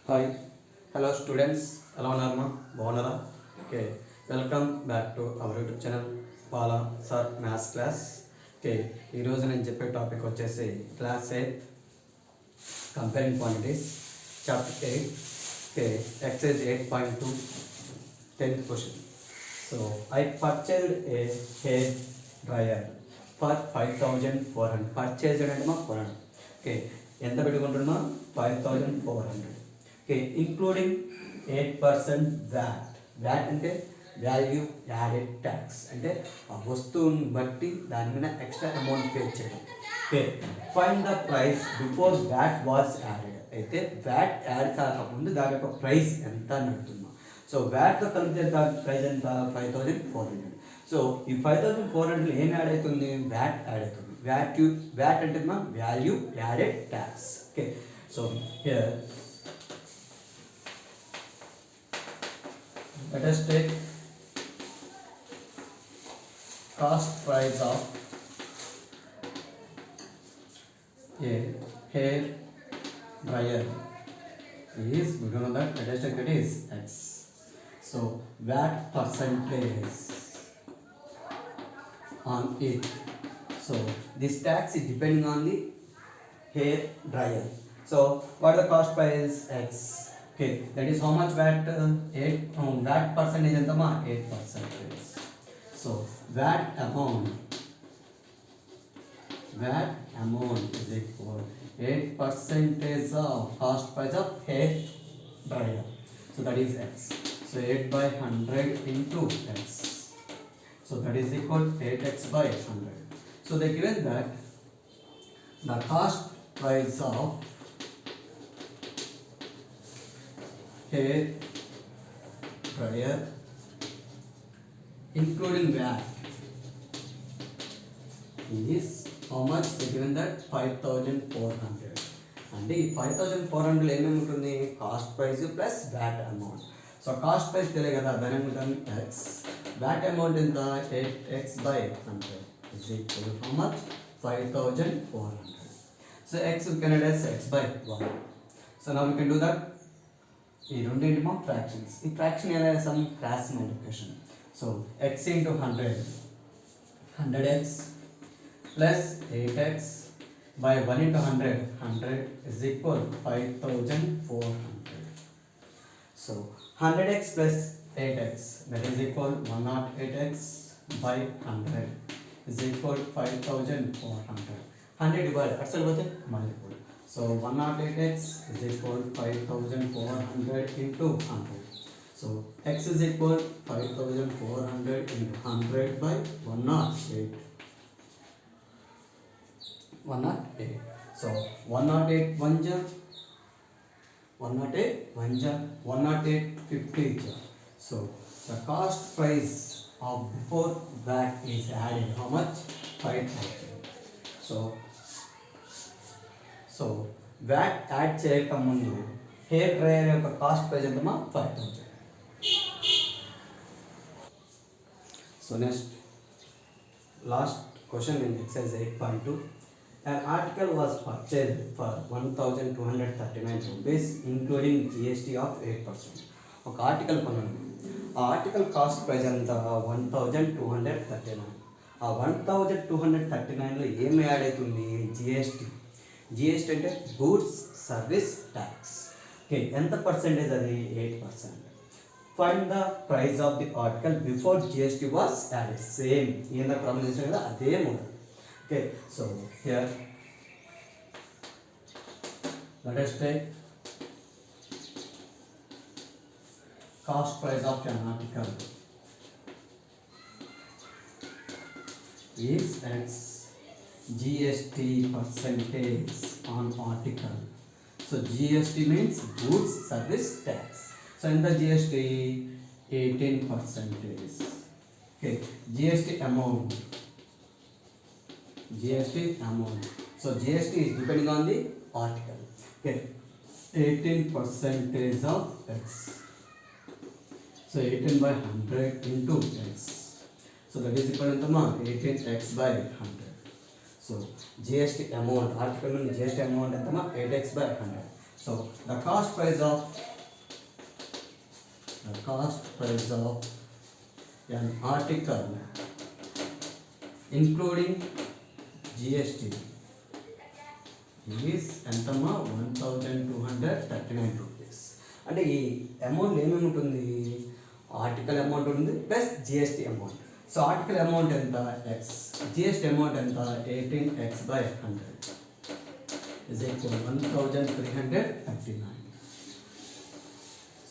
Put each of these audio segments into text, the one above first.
Hi hello students, ఎలా ఉన్నారమ్మా? బాగున్నారా? Okay, welcome back to our YouTube channel Pala sir maths class. Okay, ఈరోజు నేను చెప్పే టాపిక్ వచ్చేసి class 8 comparing quantities chapter 8. Okay, exercise 8.2 10th question. So I purchased a hair dryer for 5,400. Purchased అంటే మా 400. Okay, ఎంత పెట్టుకుంటున్నా? 5,400. Okay, including 8% VAT. వ్యాట్ అంటే value added tax, అంటే ఆ వస్తువుని బట్టి దాని మీద ఎక్స్ట్రా అమౌంట్ పే చేయడం. Okay, find the price before VAT was added. అయితే వ్యాట్ యాడ్ కాకముందు దాని యొక్క ప్రైస్ ఎంత అని అడుగుతున్నాం. సో వ్యాట్తో కలిపితే దాని ప్రైస్ ఎంత? 5,400. సో ఈ 5,400 ఏం యాడ్ అవుతుంది? వ్యాట్ యాడ్ అవుతుంది. వ్యాట్ అంటే మా value added tax. Okay, so here let us take cost price of a hair dryer is, we know that, let us take that is X. So VAT percentage on it. So this tax is depending on the hair dryer. So what the cost price? X. Okay, that is how much VAT? 8 VAT percentage entama 8%. So VAT amount is equal 8% of cost price of hair dryer. So that is X. So 8 by 100 into X. So that is equal 8X by 100. So they given that the cost price of hair dryer including VAT is how much? They given that 5,400. అంటే ఈ 5,400 ఏమేమి ఉంటుంది? Cost price plus VAT amount. So cost price తెలియదు కదా, దాని ఏమంటాం? X. VAT amount ఎంత? 8x by 100 is equal to how much? 5,400. So x we can add as x by 1. So now we can do that. ఈ రెండింటిమో fractions. ఈ fraction ఎలా చేస్తాం? Cross multiplication. So X into 100x plus 8x by 1 into 100 is equal 5,400. So 100x plus 8x that is equal 108x by 100 is equal 5,400. 100 divide అసలు పోతే multiple. So 108x is equal 5,400 into 100. So x is equal 5,400 into 100 by 108. 108. So 108 1 ja 108 1 ja 108 50 ja. So the cost price of before VAT is added how much? 5,000. So VAT add చేయకముందు hair dryer యొక్క cost price ఎంతమా? 5,000. So next last question in excise 8.2. An article was purchased for 1,239 rupees including GST of 8%. ఒక article కొన్నాను. ఆ article cost price ఎంత? 1,239. ఆ 1,239లో ఏమి add అవుతుంది? జిఎస్టీ. జిఎస్టీ అంటే గూడ్స్ సర్వీస్ ట్యాక్స్. ఓకే, ఎంత పర్సెంటేజ్ అది? 8%. Find the price of the article before GST was added. Same ఏందా ప్రాబ్లం చేసాం కదా, అదే model. Okay, so here let us take cost price of an article is X. GST percentage on article. So GST means goods service tax. So in the GST 18%. Okay, GST amount. So GST is depending on the article. Okay, 18% of X. So 18 by 100 into X. So that is equal to 18x by 100. So GST amount, article में GST amount ఎంత మా 8x by 100. So the cost price of an article including GST is ఎంతమ్మా 1239 rupees. అంటే ఈ amount ఏమేమి ఉంటుంది, article amount ఉంది plus GST amount. So article amount ఎంత ఎక్స్, జిఎస్టీ అమౌంట్ ఎంత 18x/100 is equal 1339.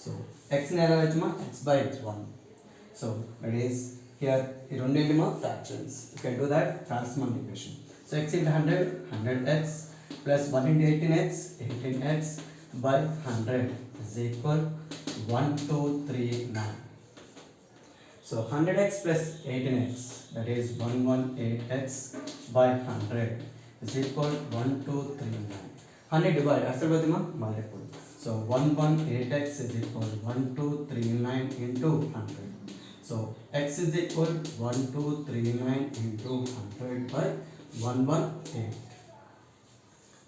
సో ఎక్స్ని ఎలా వచ్చమా x/1. So that is here ఈ రెండింటి మా fractions, you can do that cross multiplication. So x into 100 100x plus 1 into 18x 18x by 100 is equal 1239. So 100x plus 18x, that is 118x by 100 is equal 1239. 100 divide asal badima multiple. So 118x is equal 1239 into 100. So x is equal 1239 into 100 by 118.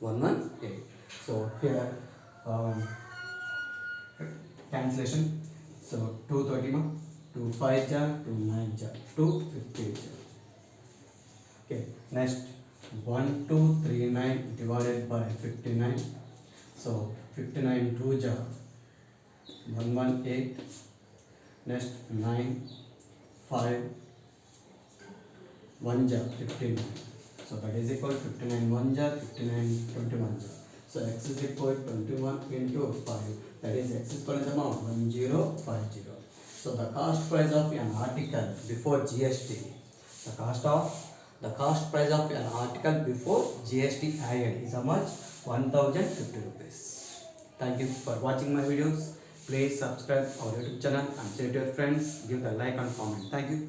118. So here cancellation. So 230 ma 2 5 ja 2 9 ja 2 50 ja. Okay, next 1239 divided by 59. So 59 2 ja 118. Next 9 5 1 ja 59. So that is equal 59 1 ja 59 21 ja. So x is equal 21 into 5, that is x is equal to the amount 1050. So the cost price of an article before GST, the cost price of an article before GST added is how much? 1050 rupees. Thank you for watching my videos. Please subscribe our YouTube channel and share to your friends. Give the like and comment. Thank you.